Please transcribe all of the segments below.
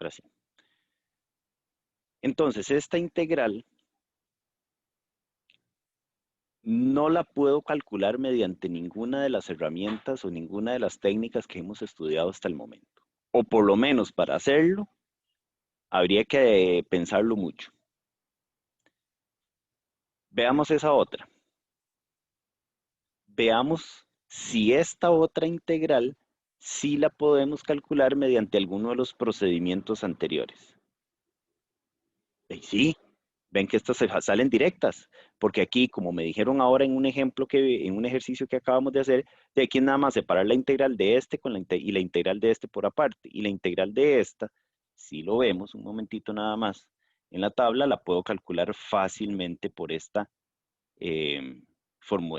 Ahora sí. Entonces, esta integral no la puedo calcular mediante ninguna de las herramientas o ninguna de las técnicas que hemos estudiado hasta el momento. O por lo menos para hacerlo, habría que pensarlo mucho. Veamos esa otra. Veamos si esta otra integral sí la podemos calcular mediante alguno de los procedimientos anteriores. Y sí, ven que estas se salen directas, porque aquí, como me dijeron ahora en un ejemplo en un ejercicio que acabamos de hacer, de aquí es nada más separar la integral de este y la integral de este por aparte, y la integral de esta, si lo vemos un momentito nada más en la tabla, la puedo calcular fácilmente por eh,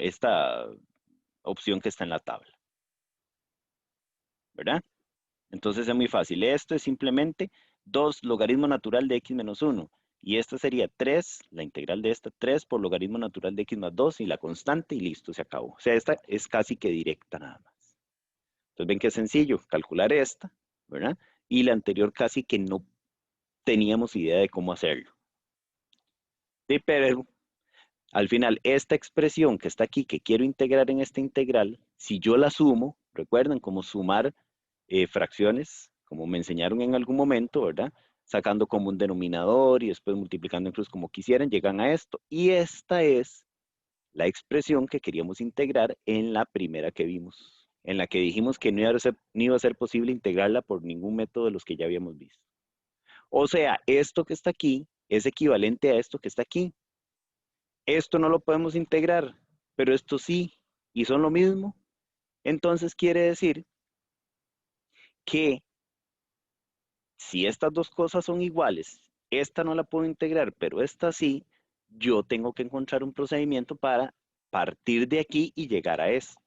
esta opción que está en la tabla, ¿verdad? Entonces es muy fácil. Esto es simplemente 2 logaritmo natural de x menos 1. Y esta sería 3, la integral de esta, 3 por logaritmo natural de x más 2 y la constante y listo, se acabó. O sea, esta es casi que directa nada más. Entonces ven que es sencillo calcular esta, ¿verdad? Y la anterior casi que no teníamos idea de cómo hacerlo. Sí, pero al final, esta expresión que está aquí, que quiero integrar en esta integral, si yo la sumo, recuerden cómo sumar fracciones, como me enseñaron en algún momento, ¿verdad? Sacando como un denominador y después multiplicando incluso como quisieran, llegan a esto. Y esta es la expresión que queríamos integrar en la primera que vimos, en la que dijimos que no iba a ser posible integrarla por ningún método de los que ya habíamos visto. O sea, esto que está aquí es equivalente a esto que está aquí. Esto no lo podemos integrar, pero esto sí, y son lo mismo. Entonces quiere decir que si estas dos cosas son iguales, esta no la puedo integrar, pero esta sí, yo tengo que encontrar un procedimiento para partir de aquí y llegar a esto.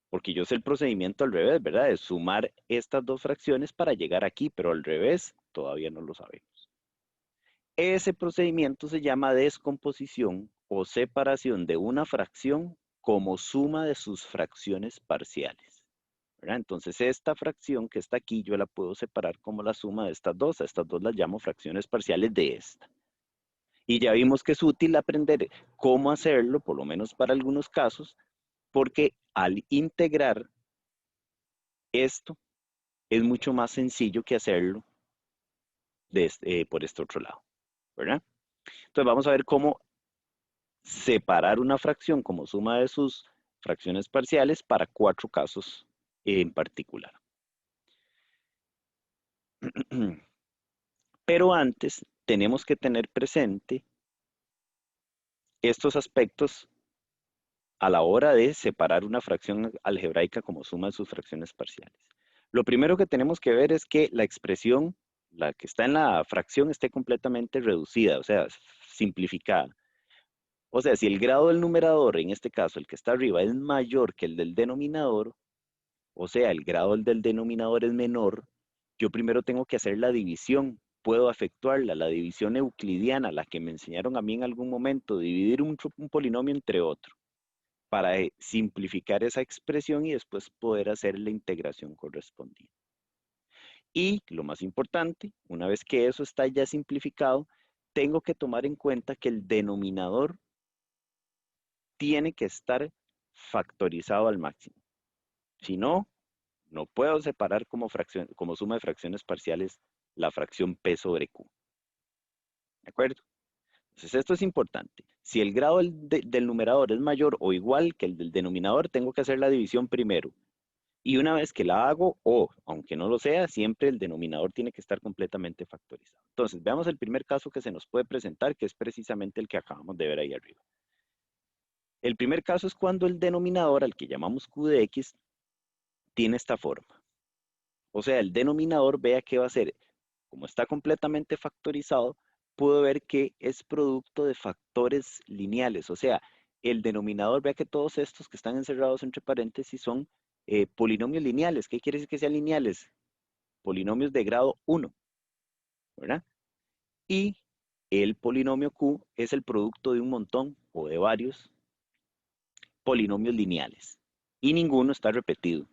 Porque yo sé el procedimiento al revés, ¿verdad? De sumar estas dos fracciones para llegar aquí, pero al revés todavía no lo sabemos. Ese procedimiento se llama descomposición o separación de una fracción como suma de sus fracciones parciales, ¿verdad? Entonces esta fracción que está aquí yo la puedo separar como la suma de estas dos. A estas dos las llamo fracciones parciales de esta. Y ya vimos que es útil aprender cómo hacerlo, por lo menos para algunos casos, porque al integrar esto es mucho más sencillo que hacerlo por este otro lado, ¿verdad? Entonces vamos a ver cómo separar una fracción como suma de sus fracciones parciales para 4 casos en particular. Pero antes tenemos que tener presente estos aspectos a la hora de separar una fracción algebraica como suma de sus fracciones parciales. Lo primero que tenemos que ver es que la expresión, la que está en la fracción, esté completamente reducida, o sea, simplificada. O sea, si el grado del numerador, en este caso el que está arriba, es mayor que el del denominador, o sea, el grado del denominador es menor, yo primero tengo que hacer la división. Puedo efectuarla, la división euclidiana, la que me enseñaron a mí en algún momento, dividir un polinomio entre otro, para simplificar esa expresión y después poder hacer la integración correspondiente. Y lo más importante, una vez que eso está ya simplificado, tengo que tomar en cuenta que el denominador tiene que estar factorizado al máximo. Si no, no puedo separar como suma de fracciones parciales la fracción P sobre Q. ¿De acuerdo? Entonces esto es importante. Si el grado del numerador es mayor o igual que el del denominador, tengo que hacer la división primero. Y una vez que la hago, o aunque no lo sea, siempre el denominador tiene que estar completamente factorizado. Entonces, veamos el primer caso que se nos puede presentar, que es precisamente el que acabamos de ver ahí arriba. El primer caso es cuando el denominador, al que llamamos Q de X, tiene esta forma. O sea, el denominador, vea que va a ser, como está completamente factorizado, puedo ver que es producto de factores lineales. O sea, el denominador, vea que todos estos que están encerrados entre paréntesis son polinomios lineales. ¿Qué quiere decir que sean lineales? Polinomios de grado 1, ¿verdad? Y el polinomio Q es el producto de un montón o de varios polinomios lineales. Y ninguno está repetido.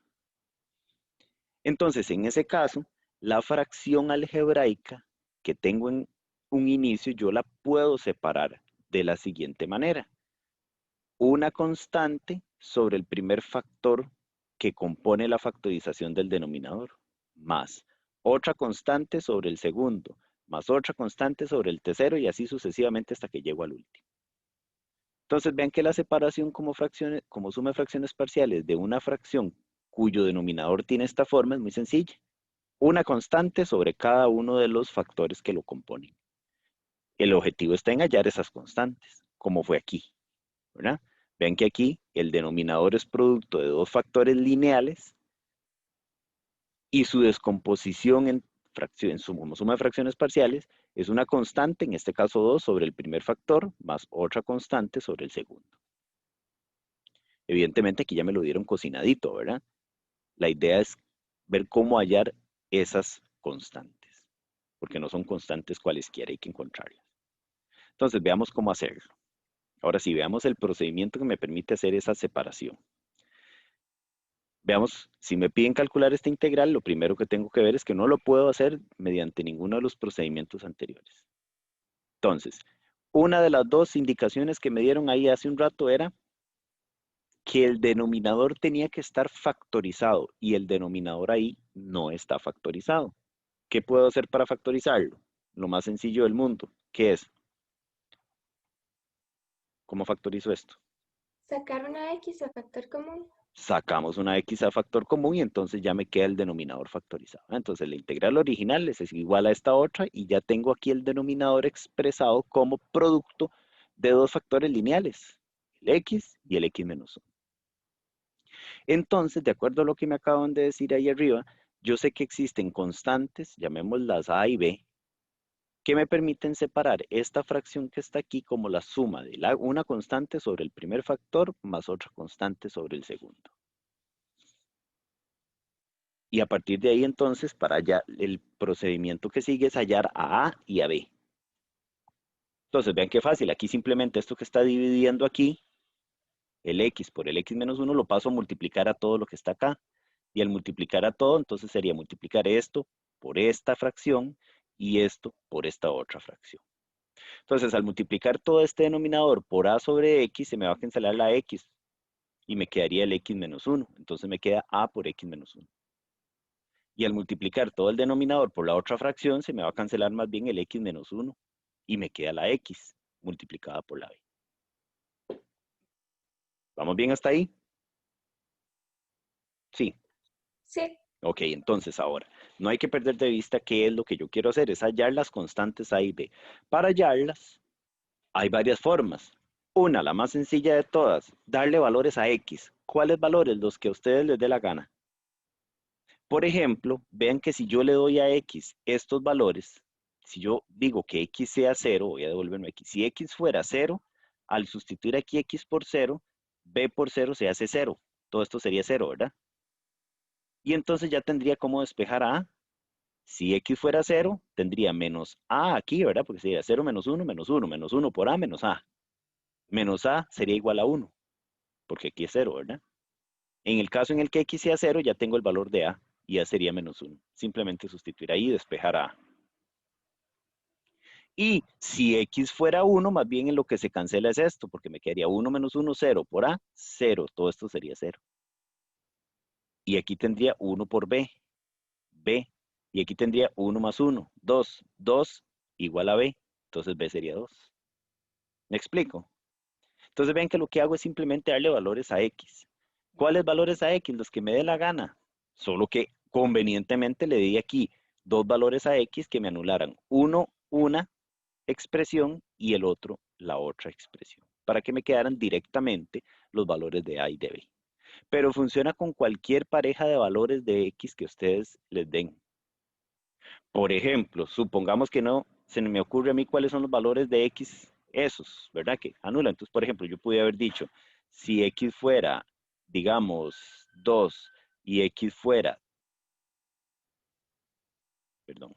Entonces, en ese caso, la fracción algebraica que tengo en un inicio, yo la puedo separar de la siguiente manera. Una constante sobre el primer factor que compone la factorización del denominador, más otra constante sobre el segundo, más otra constante sobre el tercero y así sucesivamente hasta que llego al último. Entonces vean que la separación como fracciones, como suma de fracciones parciales de una fracción cuyo denominador tiene esta forma es muy sencilla. Una constante sobre cada uno de los factores que lo componen. El objetivo está en hallar esas constantes, como fue aquí, ¿verdad? Vean que aquí el denominador es producto de dos factores lineales y su descomposición en como suma de fracciones parciales es una constante, en este caso 2, sobre el primer factor, más otra constante sobre el segundo. Evidentemente aquí ya me lo dieron cocinadito, ¿verdad? La idea es ver cómo hallar esas constantes, porque no son constantes cualesquiera, hay que encontrarlas. Entonces veamos cómo hacerlo. Ahora sí, veamos el procedimiento que me permite hacer esa separación. Veamos, si me piden calcular esta integral, lo primero que tengo que ver es que no lo puedo hacer mediante ninguno de los procedimientos anteriores. Entonces, una de las dos indicaciones que me dieron ahí hace un rato era que el denominador tenía que estar factorizado y el denominador ahí no está factorizado. ¿Qué puedo hacer para factorizarlo? Lo más sencillo del mundo. ¿Qué es? ¿Cómo factorizo esto? Sacar una X a factor común. Sacamos una X a factor común y entonces ya me queda el denominador factorizado. Entonces la integral original es igual a esta otra y ya tengo aquí el denominador expresado como producto de dos factores lineales, el X y el X menos 1. Entonces, de acuerdo a lo que me acaban de decir ahí arriba, yo sé que existen constantes, llamémoslas A y B, que me permiten separar esta fracción que está aquí como la suma de una constante sobre el primer factor más otra constante sobre el segundo. Y a partir de ahí entonces, para hallar, el procedimiento que sigue es hallar a A y a B. Entonces, vean qué fácil, aquí simplemente esto que está dividiendo aquí, el X por el X menos 1, lo paso a multiplicar a todo lo que está acá. Y al multiplicar a todo, entonces sería multiplicar esto por esta fracción y esto por esta otra fracción. Entonces, al multiplicar todo este denominador por A sobre X, se me va a cancelar la X y me quedaría el X menos 1. Entonces me queda A por X menos 1. Y al multiplicar todo el denominador por la otra fracción, se me va a cancelar más bien el X menos 1 y me queda la X multiplicada por la B. ¿Vamos bien hasta ahí? Sí. Sí. Ok, entonces ahora, no hay que perder de vista qué es lo que yo quiero hacer, es hallar las constantes A y B. Para hallarlas, hay varias formas. Una, la más sencilla de todas, darle valores a X. ¿Cuáles valores? Los que a ustedes les dé la gana. Por ejemplo, vean que si yo le doy a X estos valores, si yo digo que X sea 0, voy a devolverme X. Si X fuera 0, al sustituir aquí X por 0, B por 0 se hace 0. Todo esto sería 0, ¿verdad? Y entonces ya tendría cómo despejar a A. Si X fuera 0, tendría menos A aquí, ¿verdad? Porque sería 0 menos 1, menos 1, menos 1 por A, menos A. Menos A sería igual a 1, porque aquí es 0, ¿verdad? En el caso en el que X sea 0, ya tengo el valor de A, y A sería menos 1. Simplemente sustituir ahí y despejar a A. Y si X fuera 1, más bien en lo que se cancela es esto, porque me quedaría 1 menos 1, 0 por A, 0. Todo esto sería 0. Y aquí tendría 1 por B, B. Y aquí tendría 1 más 1, 2. 2 igual a B, entonces B sería 2. ¿Me explico? Entonces ven que lo que hago es simplemente darle valores a X. ¿Cuáles valores a X? Los que me dé la gana. Solo que convenientemente le di aquí dos valores a X que me anularan. Uno, una expresión y el otro, la otra expresión. Para que me quedaran directamente los valores de A y de B. Pero funciona con cualquier pareja de valores de X que ustedes les den. Por ejemplo, supongamos que no se me ocurre a mí cuáles son los valores de X, esos, ¿verdad? Que anula. Entonces, por ejemplo, yo pude haber dicho, si X fuera, digamos, 2 y X fuera, perdón,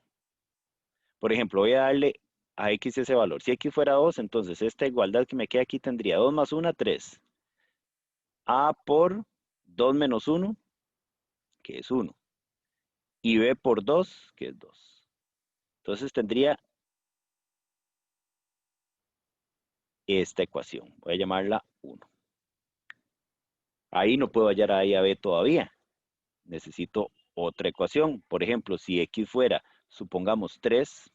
por ejemplo, voy a darle a X ese valor. Si X fuera 2, entonces esta igualdad que me queda aquí tendría 2 más 1, 3. A por 2 menos 1, que es 1. y b por 2, que es 2. Entonces tendría esta ecuación. Voy a llamarla 1. Ahí no puedo hallar a A y a B todavía. Necesito otra ecuación. Por ejemplo, si x fuera, supongamos 3,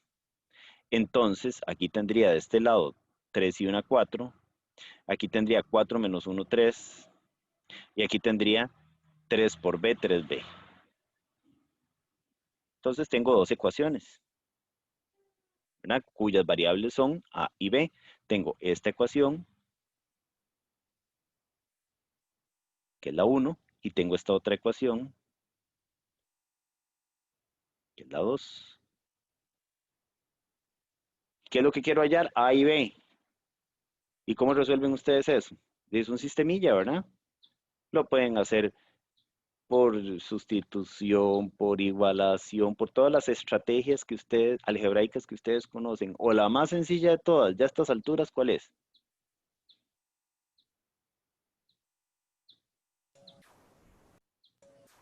entonces aquí tendría de este lado 3 y una 4. Aquí tendría 4 menos 1, 3. Y aquí tendría 3 por b, 3b. Entonces tengo dos ecuaciones, ¿verdad? Cuyas variables son a y b. Tengo esta ecuación, que es la 1, y tengo esta otra ecuación, que es la 2. ¿Qué es lo que quiero hallar? A y b. ¿Y cómo resuelven ustedes eso? Es un sistemilla, ¿verdad? Lo pueden hacer por sustitución, por igualación, por todas las estrategias que ustedes, algebraicas que ustedes conocen. O la más sencilla de todas, ya a estas alturas, ¿cuál es?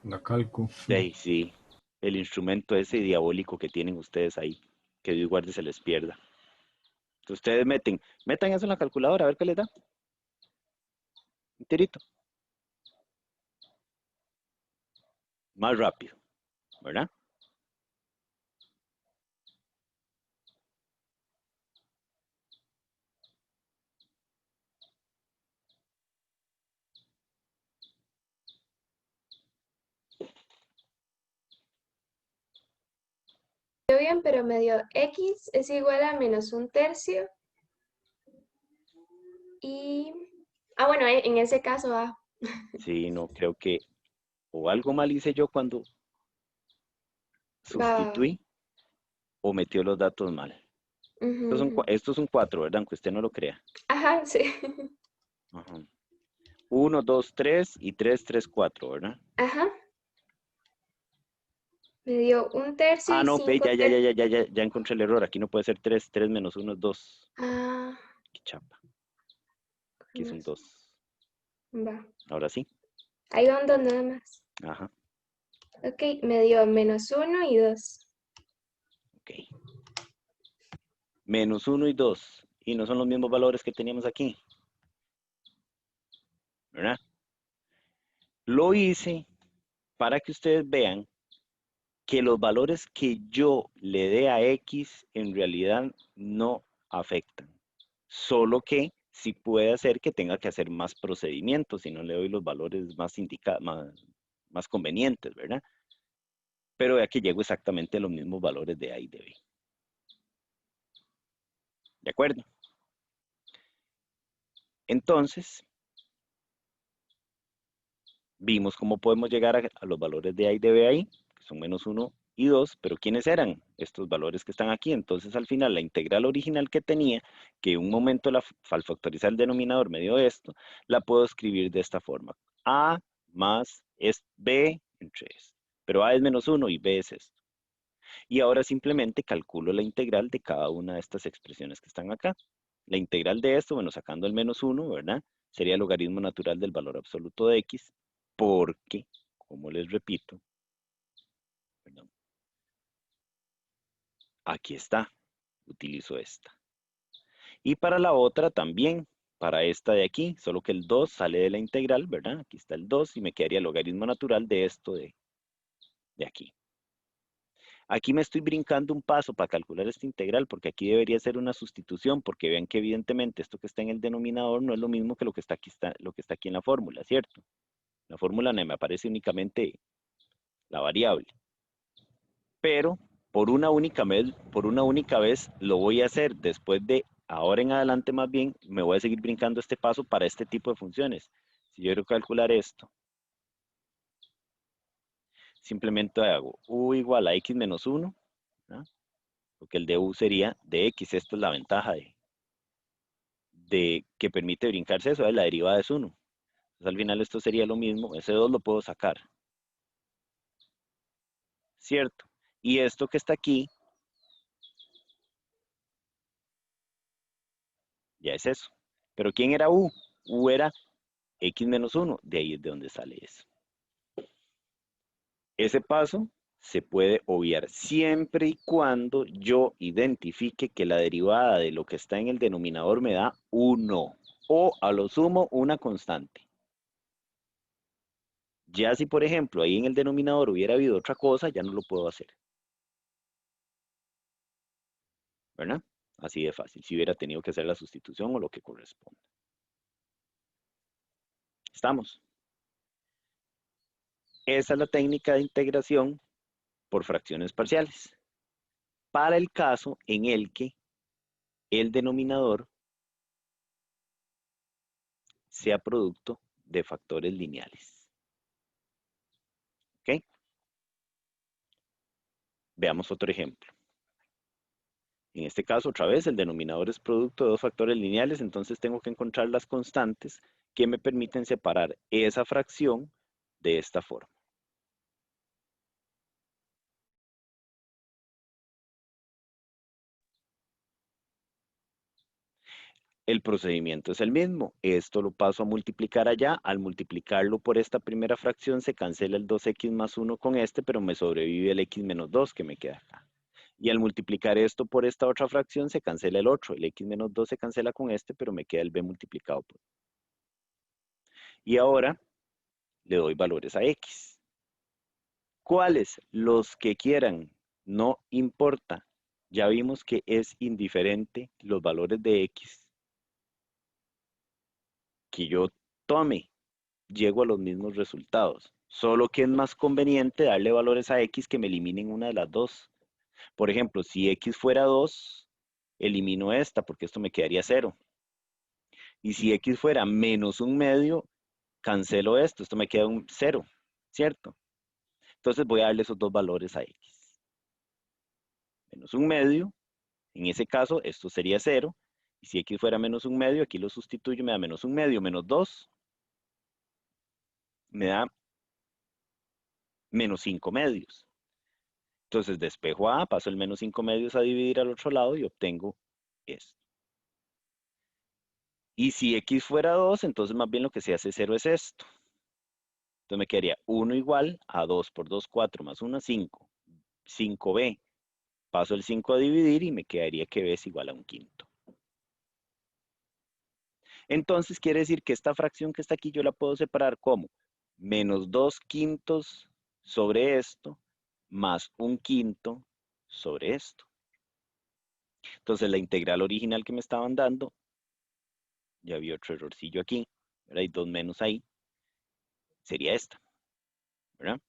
La calco. Sí, el instrumento ese diabólico que tienen ustedes ahí, que Dios guarde se les pierda. Entonces ustedes metan eso en la calculadora, a ver qué les da. Un tirito. Más rápido, ¿verdad? Yo bien, pero me dio x es igual a menos un tercio y... Ah, bueno, en ese caso A. Sí, no, creo que o algo mal hice yo cuando Va. sustituí o metió los datos mal. Ujú, ujú. Esto es un 4, ¿verdad? Aunque usted no lo crea. Ajá, sí. Ajá. 1, 2, 3 y 3, 3, 4, ¿verdad? Ajá. Me dio un tercio Ah, y no, ve, 5 tercios. ya encontré el error. Aquí no puede ser 3, 3 menos 1 es 2. Ah, Qué chapa. Aquí es un más. 2. Va. Ahora sí. Ahí van dos nada más. Ajá, Ok, me dio menos 1 y 2. ok. Menos 1 y 2. Y no son los mismos valores que teníamos aquí, ¿verdad? Lo hice para que ustedes vean que los valores que yo le dé a X en realidad no afectan. Solo que sí puede hacer que tenga que hacer más procedimientos si no le doy los valores más convenientes, ¿verdad? Pero vea que llego exactamente a los mismos valores de A y de B. ¿De acuerdo? Entonces, vimos cómo podemos llegar a los valores de A y de B ahí, que son menos 1 y 2, pero ¿quiénes eran estos valores que están aquí? Entonces, al final, la integral original que tenía, que un momento al factorizar el denominador me dio esto, la puedo escribir de esta forma. A más es B entre esto. Pero A es menos 1 y B es esto. Y ahora simplemente calculo la integral de cada una de estas expresiones que están acá. La integral de esto, bueno, sacando el menos 1, ¿verdad? Sería el logaritmo natural del valor absoluto de x, porque, como les repito, perdón, aquí está, utilizo esta. Y para la otra también, para esta de aquí, solo que el 2 sale de la integral, ¿verdad? Aquí está el 2 y me quedaría el logaritmo natural de esto de aquí. Aquí me estoy brincando un paso para calcular esta integral, porque aquí debería ser una sustitución, porque vean que evidentemente esto que está en el denominador no es lo mismo que lo que está aquí en la fórmula, ¿cierto? La fórmula me aparece únicamente la variable. Pero por una única vez lo voy a hacer. Después de ahora en adelante más bien, me voy a seguir brincando este paso para este tipo de funciones. Si yo quiero calcular esto, simplemente hago u igual a x menos 1, ¿no? Porque el de u sería de x. Esta es la ventaja de que permite brincarse eso, la derivada es 1. Entonces al final esto sería lo mismo, ese 2 lo puedo sacar, ¿cierto? Y esto que está aquí, ya es eso. Pero ¿quién era u? U era x menos 1, de ahí es de donde sale eso. Ese paso se puede obviar siempre y cuando yo identifique que la derivada de lo que está en el denominador me da 1 o a lo sumo una constante. Ya si, por ejemplo, ahí en el denominador hubiera habido otra cosa, ya no lo puedo hacer. ¿Verdad? Así de fácil, si hubiera tenido que hacer la sustitución o lo que corresponda. ¿Estamos? Esa es la técnica de integración por fracciones parciales. Para el caso en el que el denominador sea producto de factores lineales. ¿Ok? Veamos otro ejemplo. En este caso, otra vez, el denominador es producto de dos factores lineales, entonces tengo que encontrar las constantes que me permiten separar esa fracción de esta forma. El procedimiento es el mismo. Esto lo paso a multiplicar allá. Al multiplicarlo por esta primera fracción se cancela el 2x más 1 con este, pero me sobrevive el x menos 2 que me queda acá. Y al multiplicar esto por esta otra fracción se cancela el otro. El x menos 2 se cancela con este, pero me queda el b multiplicado por. Y ahora le doy valores a x. ¿Cuáles? Los que quieran. No importa. Ya vimos que es indiferente los valores de x que yo tome. Llego a los mismos resultados. Solo que es más conveniente darle valores a x que me eliminen una de las dos. Por ejemplo, si x fuera 2, elimino esta porque esto me quedaría 0. Y si x fuera menos un medio, cancelo esto. Esto me queda un 0, ¿cierto? Entonces voy a darle esos dos valores a x. Menos un medio, en ese caso esto sería 0. Y si x fuera menos un medio, aquí lo sustituyo, me da menos un medio, menos 2, me da menos 5 medios. Entonces despejo A, paso el menos 5 medios a dividir al otro lado y obtengo esto. Y si x fuera 2, entonces más bien lo que se hace 0 es esto. Entonces me quedaría 1 igual a 2 por 2, 4 más 1, 5. 5b. Paso el 5 a dividir y me quedaría que b es igual a un quinto. Entonces quiere decir que esta fracción que está aquí yo la puedo separar como menos 2 quintos sobre esto más un quinto sobre esto. Entonces la integral original que me estaban dando, ya vi otro errorcillo aquí, ¿verdad? Hay dos menos ahí, sería esta, ¿verdad?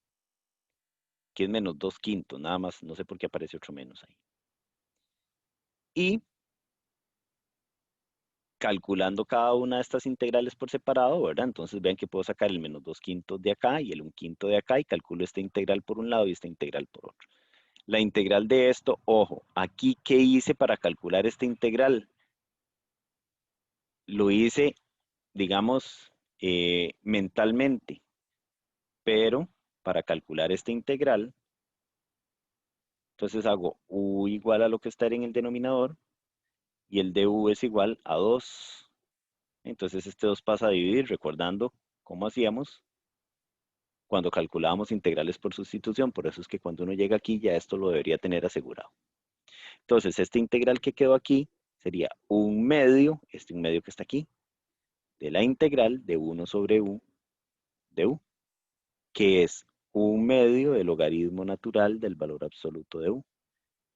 Que es menos 2 quintos, nada más, no sé por qué aparece otro menos ahí. Y calculando cada una de estas integrales por separado, ¿verdad? Entonces vean que puedo sacar el menos 2 quintos de acá y el 1 quinto de acá y calculo esta integral por un lado y esta integral por otro. La integral de esto, ojo, aquí ¿qué hice para calcular esta integral? Lo hice, digamos, mentalmente, pero para calcular esta integral, entonces hago u igual a lo que está en el denominador y el de u es igual a 2. Entonces este 2 pasa a dividir, recordando cómo hacíamos cuando calculábamos integrales por sustitución. Por eso es que cuando uno llega aquí ya esto lo debería tener asegurado. Entonces esta integral que quedó aquí sería un medio, este un medio que está aquí, de la integral de 1 sobre u de u, que es un medio del logaritmo natural del valor absoluto de u.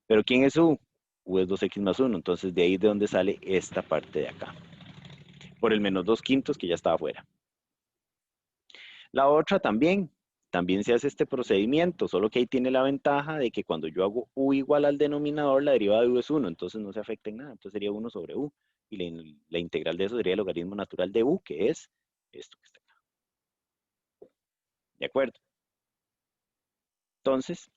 ¿Pero quién es u? U es 2x más 1, entonces de ahí de donde sale esta parte de acá. Por el menos 2 quintos que ya estaba afuera. La otra también se hace este procedimiento, solo que ahí tiene la ventaja de que cuando yo hago u igual al denominador, la derivada de u es 1, entonces no se afecta en nada, entonces sería 1 sobre u. Y la integral de eso sería el logaritmo natural de u, que es esto que está acá. ¿De acuerdo? Entonces,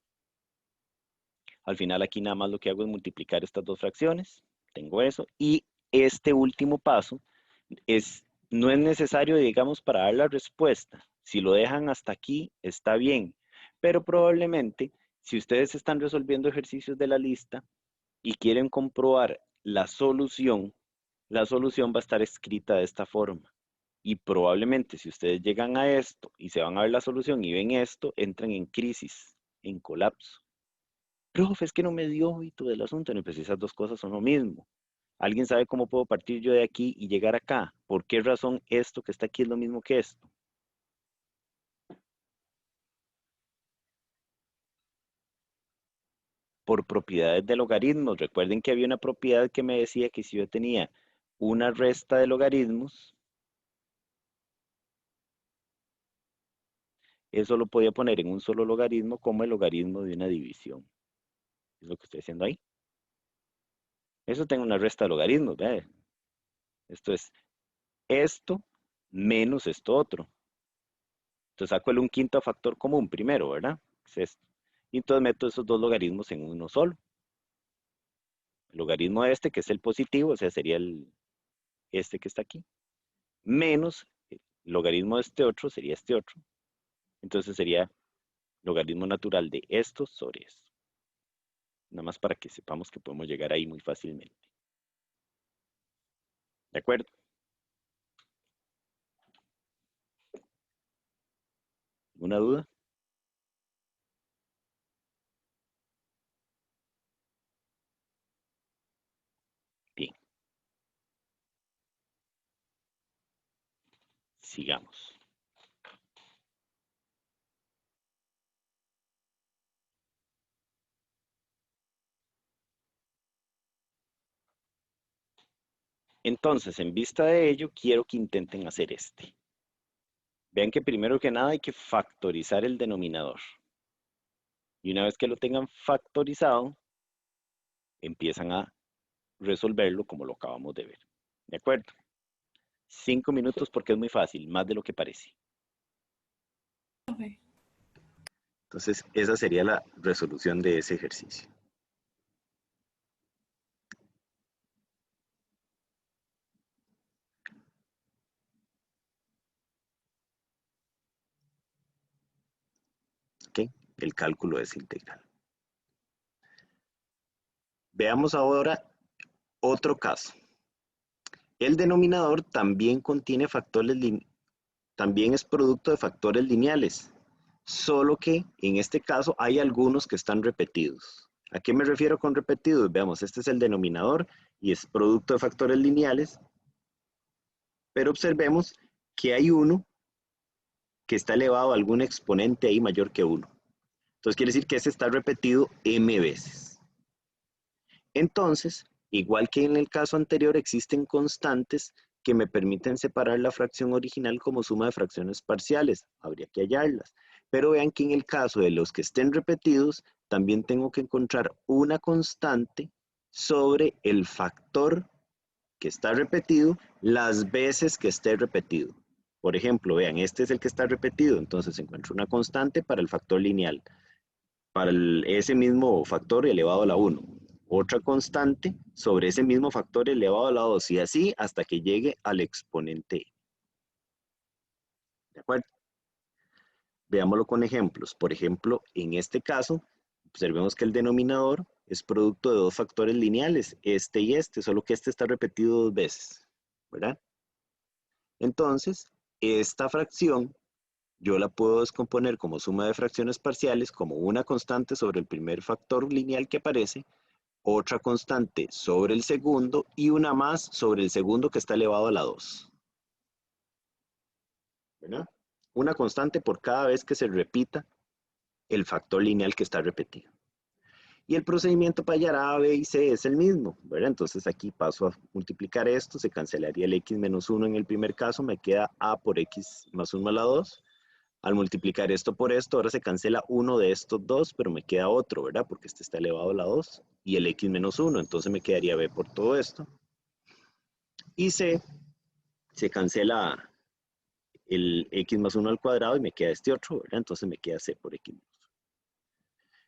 al final aquí nada más lo que hago es multiplicar estas dos fracciones, tengo eso, y este último paso no es necesario, digamos, para dar la respuesta. Si lo dejan hasta aquí, está bien, pero probablemente si ustedes están resolviendo ejercicios de la lista y quieren comprobar la solución va a estar escrita de esta forma. Y probablemente si ustedes llegan a esto y se van a ver la solución y ven esto, entran en crisis en colapso. Profe, es que no me dio y todo el asunto. No, pues esas dos cosas son lo mismo. ¿Alguien sabe cómo puedo partir yo de aquí y llegar acá? ¿Por qué razón esto que está aquí es lo mismo que esto? Por propiedades de logaritmos. Recuerden que había una propiedad que me decía que si yo tenía una resta de logaritmos, eso lo podía poner en un solo logaritmo como el logaritmo de una división. Es lo que estoy haciendo ahí. Eso tengo una resta de logaritmos, ¿ve? Esto es esto menos esto otro. Entonces saco el un quinto factor común primero, ¿verdad? Es esto. Y entonces meto esos dos logaritmos en uno solo. El logaritmo de este, que es el positivo, o sea, sería este que está aquí, menos el logaritmo de este otro, sería este otro. Entonces sería logaritmo natural de esto sobre esto. Nada más para que sepamos que podemos llegar ahí muy fácilmente. ¿De acuerdo? ¿Alguna duda? Bien, sigamos. Entonces, en vista de ello, quiero que intenten hacer este. Vean que primero que nada hay que factorizar el denominador. Y una vez que lo tengan factorizado, empiezan a resolverlo como lo acabamos de ver. ¿De acuerdo? 5 minutos porque es muy fácil, más de lo que parece. Entonces, esa sería la resolución de ese ejercicio. ¿Ok? El cálculo es integral. Veamos ahora otro caso. El denominador también contiene factores, también es producto de factores lineales, solo que en este caso hay algunos que están repetidos. ¿A qué me refiero con repetidos? Veamos, este es el denominador y es producto de factores lineales, pero observemos que hay uno que está elevado a algún exponente ahí mayor que 1. Entonces quiere decir que ese está repetido m veces. Entonces, igual que en el caso anterior, existen constantes que me permiten separar la fracción original como suma de fracciones parciales. Habría que hallarlas. Pero vean que en el caso de los que estén repetidos, también tengo que encontrar una constante sobre el factor que está repetido las veces que esté repetido. Por ejemplo, vean, este es el que está repetido, entonces encuentro una constante para el factor lineal, para ese mismo factor elevado a la 1. Otra constante sobre ese mismo factor elevado a la 2 y así hasta que llegue al exponente. ¿De acuerdo? Veámoslo con ejemplos. Por ejemplo, en este caso, observemos que el denominador es producto de dos factores lineales, este y este, solo que este está repetido dos veces, ¿verdad? Entonces, esta fracción yo la puedo descomponer como suma de fracciones parciales como una constante sobre el primer factor lineal que aparece, otra constante sobre el segundo y una más sobre el segundo que está elevado a la 2. ¿Verdad? Una constante por cada vez que se repita el factor lineal que está repetido. Y el procedimiento para hallar A, B y C es el mismo, ¿verdad? Entonces aquí paso a multiplicar esto, se cancelaría el x menos 1 en el primer caso, me queda A por x más 1 a la 2. Al multiplicar esto por esto, ahora se cancela uno de estos dos, pero me queda otro, ¿verdad? Porque este está elevado a la 2 y el x menos 1, entonces me quedaría B por todo esto. Y C, se cancela el x más 1 al cuadrado y me queda este otro, ¿verdad? Entonces me queda C por x.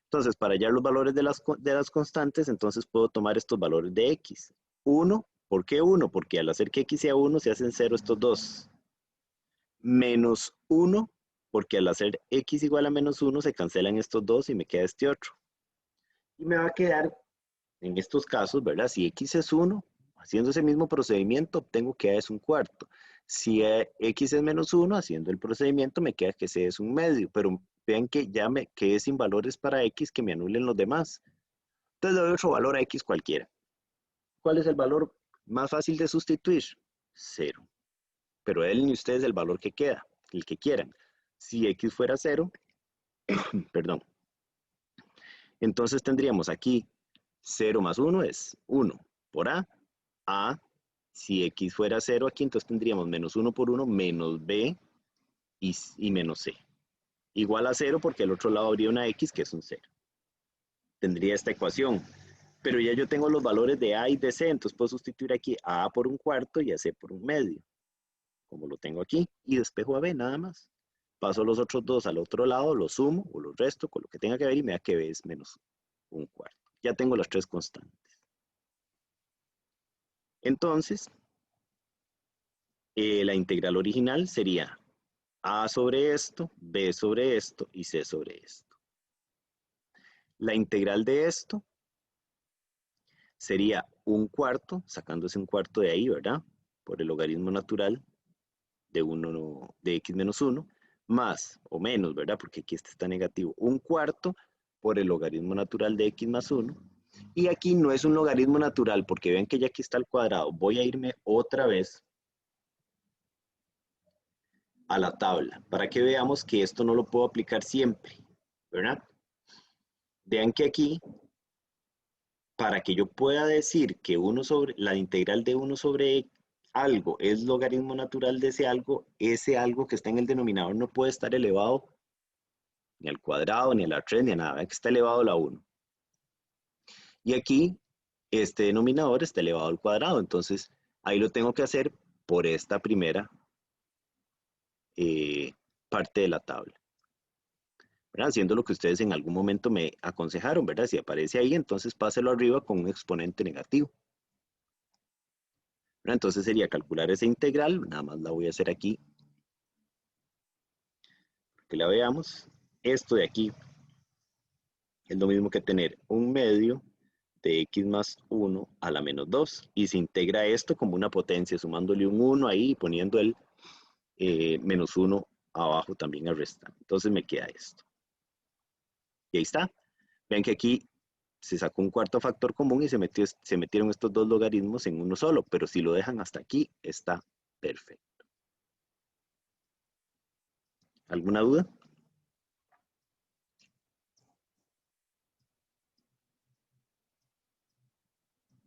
Entonces, para hallar los valores de las constantes, entonces puedo tomar estos valores de x. 1, ¿por qué 1? Porque al hacer que x sea 1, se hacen 0 estos dos. Menos 1, porque al hacer x igual a menos 1, se cancelan estos dos y me queda este otro. Y me va a quedar, en estos casos, ¿verdad? Si x es 1, haciendo ese mismo procedimiento, obtengo que a es un cuarto. Si x es menos 1, haciendo el procedimiento, me queda que c es un medio. Pero vean que ya me quedé sin valores para x que me anulen los demás. Entonces le doy otro valor a x cualquiera. ¿Cuál es el valor más fácil de sustituir? 0. Pero denle ustedes el valor que queda, el que quieran. Si x fuera 0, perdón, entonces tendríamos aquí 0 más 1 es 1 por a. Si x fuera 0 aquí, entonces tendríamos menos 1 por 1 menos b y menos c. Igual a 0 porque al otro lado habría una x que es un 0. Tendría esta ecuación. Pero ya yo tengo los valores de a y de c, entonces puedo sustituir aquí a por un cuarto y a c por un medio, como lo tengo aquí, y despejo a b nada más. Paso los otros dos al otro lado, los sumo o los resto con lo que tenga que ver y me da que b es menos un cuarto. Ya tengo las tres constantes. Entonces, la integral original sería a sobre esto, b sobre esto y c sobre esto. La integral de esto sería un cuarto, sacándose un cuarto de ahí, ¿verdad? Por el logaritmo natural de x menos 1, más o menos, ¿verdad? Porque aquí este está negativo. Un cuarto por el logaritmo natural de x más 1. Y aquí no es un logaritmo natural, porque ven que ya aquí está el cuadrado. Voy a irme otra vez a la tabla, para que veamos que esto no lo puedo aplicar siempre, ¿verdad? Vean que aquí, para que yo pueda decir que la integral de 1 sobre algo es logaritmo natural de ese algo que está en el denominador no puede estar elevado ni al cuadrado, ni a la 3, ni a nada. Vean que está elevado a la 1. Y aquí, este denominador está elevado al cuadrado. Entonces, ahí lo tengo que hacer por esta primera parte de la tabla, ¿verdad? Haciendo lo que ustedes en algún momento me aconsejaron, ¿verdad? Si aparece ahí, entonces páselo arriba con un exponente negativo, ¿verdad? Entonces sería calcular esa integral, nada más la voy a hacer aquí, que la veamos. Esto de aquí es lo mismo que tener un medio de x más 1 a la menos 2, y se integra esto como una potencia, sumándole un 1 ahí y poniendo el menos 1 abajo también al restar. Entonces me queda esto. Y ahí está. Vean que aquí se sacó un cuarto factor común y se metieron estos dos logaritmos en uno solo, pero si lo dejan hasta aquí, está perfecto. ¿Alguna duda?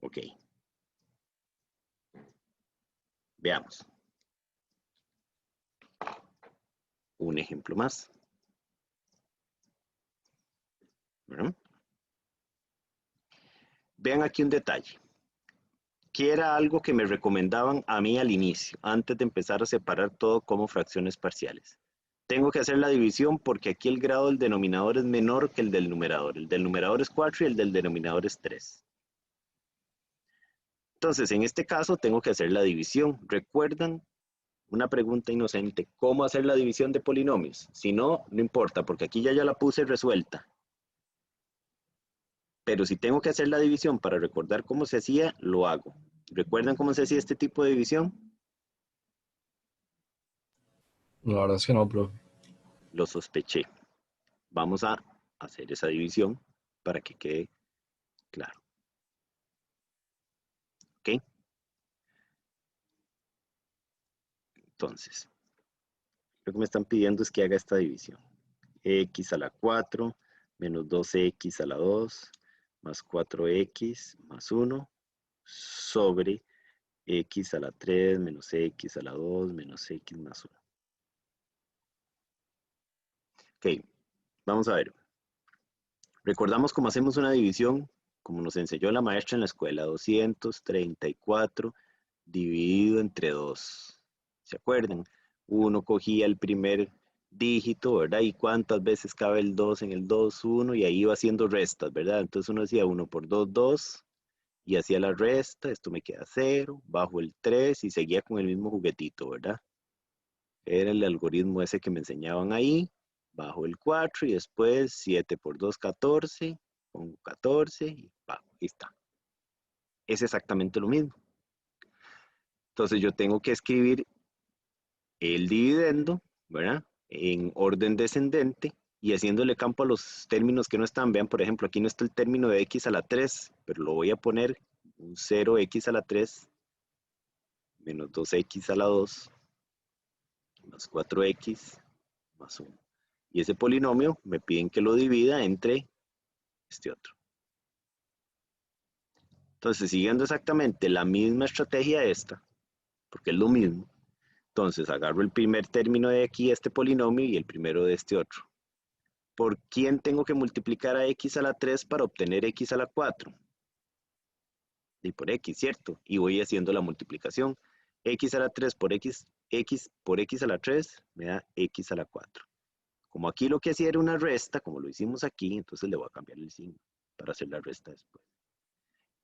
Ok. Veamos. Un ejemplo más. ¿Verdad? Vean aquí un detalle, que era algo que me recomendaban a mí al inicio, antes de empezar a separar todo como fracciones parciales. Tengo que hacer la división porque aquí el grado del denominador es menor que el del numerador. El del numerador es 4 y el del denominador es 3. Entonces, en este caso, tengo que hacer la división. ¿Recuerdan? Una pregunta inocente. ¿Cómo hacer la división de polinomios? Si no, no importa, porque aquí ya la puse resuelta. Pero si tengo que hacer la división para recordar cómo se hacía, lo hago. ¿Recuerdan cómo se hacía este tipo de división? La verdad es que no, profe. Lo sospeché. Vamos a hacer esa división para que quede claro. ¿Ok? Entonces, lo que me están pidiendo es que haga esta división. X a la 4 menos 2x a la 2 más 4x más 1 sobre x a la 3 menos x a la 2 menos x más 1. Ok, vamos a ver. Recordamos cómo hacemos una división, como nos enseñó la maestra en la escuela, 234 dividido entre 2. ¿Se acuerdan? Uno cogía el primer dígito, ¿verdad? Y cuántas veces cabe el 2 en el 2, 1, y ahí iba haciendo restas, ¿verdad? Entonces uno hacía 1 por 2, 2, y hacía la resta, esto me queda 0, bajo el 3, y seguía con el mismo juguetito, ¿verdad? Era el algoritmo ese que me enseñaban ahí, bajo el 4 y después 7 por 2, 14, pongo 14 y bajo, ahí está. Es exactamente lo mismo. Entonces yo tengo que escribir el dividendo, ¿verdad? En orden descendente, y haciéndole campo a los términos que no están. Vean, por ejemplo, aquí no está el término de x a la 3, pero lo voy a poner un 0x a la 3 menos 2x a la 2 más 4x más 1. Y ese polinomio me piden que lo divida entre este otro. Entonces, siguiendo exactamente la misma estrategia esta, porque es lo mismo, entonces agarro el primer término de aquí, este polinomio, y el primero de este otro. ¿Por quién tengo que multiplicar a x a la 3 para obtener x a la 4? Y por x, ¿cierto? Y voy haciendo la multiplicación. X a la 3 por x por x a la 3 me da x a la 4. Como aquí lo que hacía era una resta, como lo hicimos aquí, entonces le voy a cambiar el signo para hacer la resta después.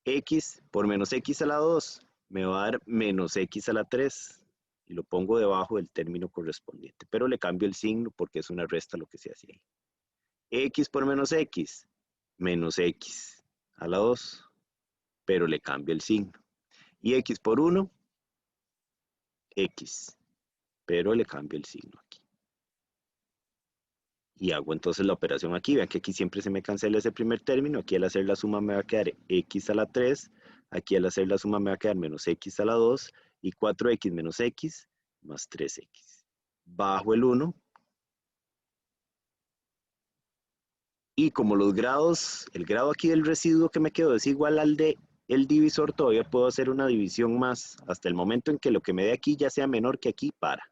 X por menos x a la 2 me va a dar menos x a la 3. Y lo pongo debajo del término correspondiente. Pero le cambio el signo porque es una resta lo que se hace ahí. X por menos x a la 2. Pero le cambio el signo. Y x por 1, x. Pero le cambio el signo aquí. Y hago entonces la operación aquí. Vean que aquí siempre se me cancela ese primer término. Aquí al hacer la suma me va a quedar x a la 3. Aquí al hacer la suma me va a quedar menos x a la 2. Y 4x menos x más 3x. Bajo el 1. Y como los grados, el grado aquí del residuo que me quedó es igual al de el divisor, todavía puedo hacer una división más hasta el momento en que lo que me dé aquí ya sea menor que aquí para.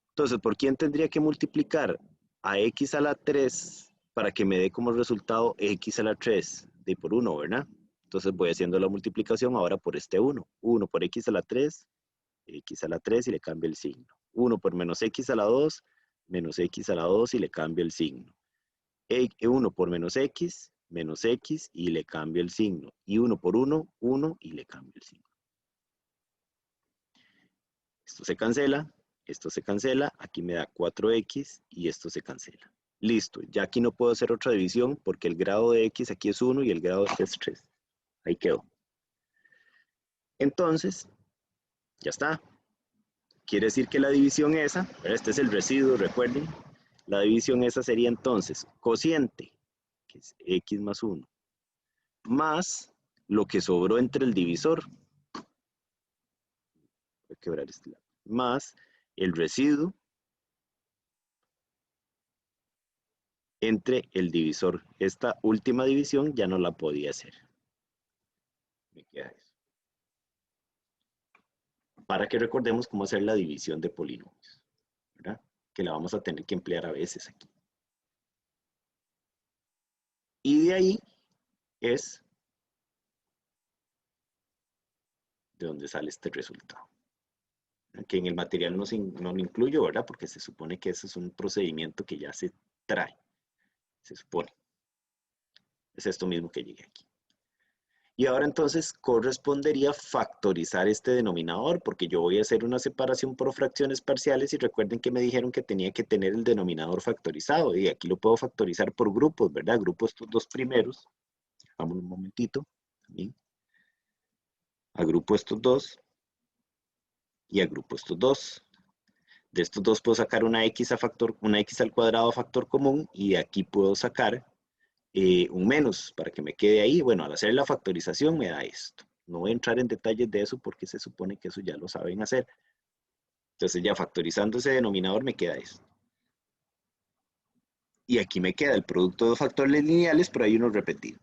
Entonces, ¿por quién tendría que multiplicar a x a la 3 para que me dé como resultado x a la 3? De por 1, ¿verdad? Entonces voy haciendo la multiplicación ahora por este 1. 1 por x a la 3, x a la 3 y le cambio el signo. 1 por menos x a la 2, menos x a la 2 y le cambio el signo. 1 por menos x y le cambio el signo. Y 1 por 1, 1 y le cambio el signo. Esto se cancela, aquí me da 4x y esto se cancela. Listo, ya aquí no puedo hacer otra división porque el grado de x aquí es 1 y el grado de x es 3. Ahí quedó. Entonces, ya está. Quiere decir que la división esa, pero este es el residuo, recuerden, la división esa sería entonces cociente, que es x más 1, más lo que sobró entre el divisor, voy a quebrar este lado, más el residuo entre el divisor. Esta última división ya no la podía hacer. Me queda eso. Para que recordemos cómo hacer la división de polinomios, ¿verdad? Que la vamos a tener que emplear a veces aquí. Y de ahí es de donde sale este resultado. Que en el material no lo incluyo, ¿verdad? Porque se supone que ese es un procedimiento que ya se trae. Se supone. Es esto mismo que llegué aquí. Y ahora entonces correspondería factorizar este denominador, porque yo voy a hacer una separación por fracciones parciales y recuerden que me dijeron que tenía que tener el denominador factorizado y aquí lo puedo factorizar por grupos, ¿verdad? Agrupo estos dos primeros. Vamos un momentito. También. Agrupo estos dos y agrupo estos dos. De estos dos puedo sacar una x al cuadrado a factor común y de aquí puedo sacar un menos para que me quede ahí. Bueno, al hacer la factorización me da esto. No voy a entrar en detalles de eso porque se supone que eso ya lo saben hacer. Entonces ya factorizando ese denominador me queda esto. Y aquí me queda el producto de dos factores lineales, pero hay uno repetido.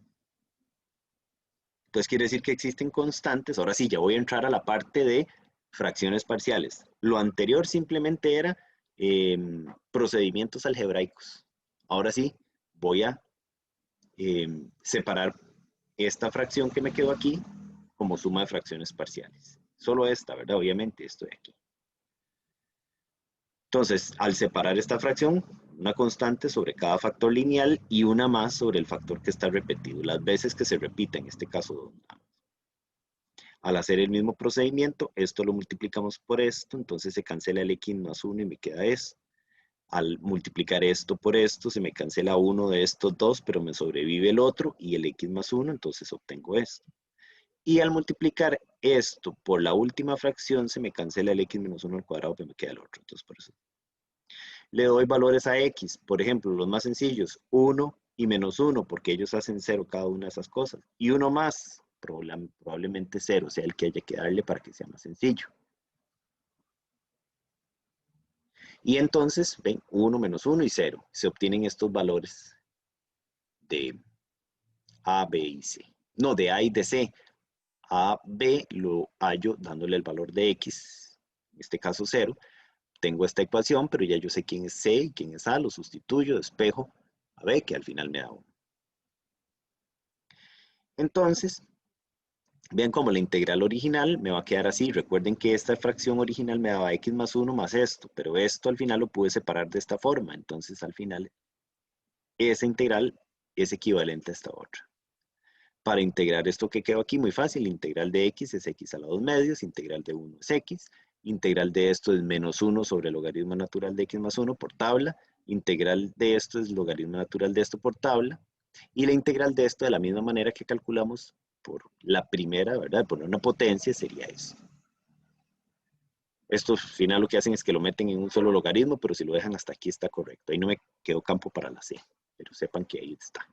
Entonces quiere decir que existen constantes. Ahora sí, ya voy a entrar a la parte de fracciones parciales. Lo anterior simplemente era procedimientos algebraicos. Ahora sí, voy a separar esta fracción que me quedó aquí como suma de fracciones parciales. Solo esta, ¿verdad? Obviamente esto de aquí. Entonces, al separar esta fracción, una constante sobre cada factor lineal y una más sobre el factor que está repetido, las veces que se repita, en este caso. Al hacer el mismo procedimiento, esto lo multiplicamos por esto, entonces se cancela el x más 1 y me queda esto. Al multiplicar esto por esto, se me cancela uno de estos dos, pero me sobrevive el otro y el x más 1, entonces obtengo esto. Y al multiplicar esto por la última fracción, se me cancela el x menos 1 al cuadrado, pero me queda el otro. Entonces, por eso. le doy valores a X. Por ejemplo, los más sencillos, 1 y menos 1, porque ellos hacen 0 cada una de esas cosas. Y uno más, probablemente 0, sea el que haya que darle para que sea más sencillo. Y entonces, ven, 1 menos 1 y 0. Se obtienen estos valores de A, B y C. No, de A y de C. A, B lo hallo dándole el valor de X, en este caso 0. Tengo esta ecuación, pero ya yo sé quién es C y quién es A, lo sustituyo, despejo a B, que al final me da 1. Entonces, vean cómo la integral original me va a quedar así. Recuerden que esta fracción original me daba X más 1 más esto, pero esto al final lo pude separar de esta forma. Entonces, al final, esa integral es equivalente a esta otra. Para integrar esto que quedó aquí, muy fácil. Integral de X es X a la 2 medios, integral de 1 es X, integral de esto es menos 1 sobre el logaritmo natural de X más 1 por tabla, integral de esto es logaritmo natural de esto por tabla, y la integral de esto de la misma manera que calculamos por la primera, ¿verdad? Por una potencia sería eso. Esto al final lo que hacen es que lo meten en un solo logaritmo, pero si lo dejan hasta aquí está correcto. Ahí no me quedó campo para la C, pero sepan que ahí está.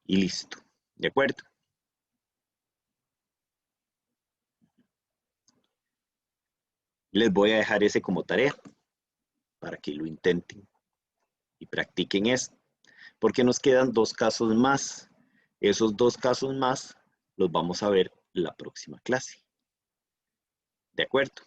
Y listo. ¿De acuerdo? Les voy a dejar ese como tarea para que lo intenten y practiquen esto. Porque nos quedan 2 casos más. Esos 2 casos más los vamos a ver la próxima clase. ¿De acuerdo?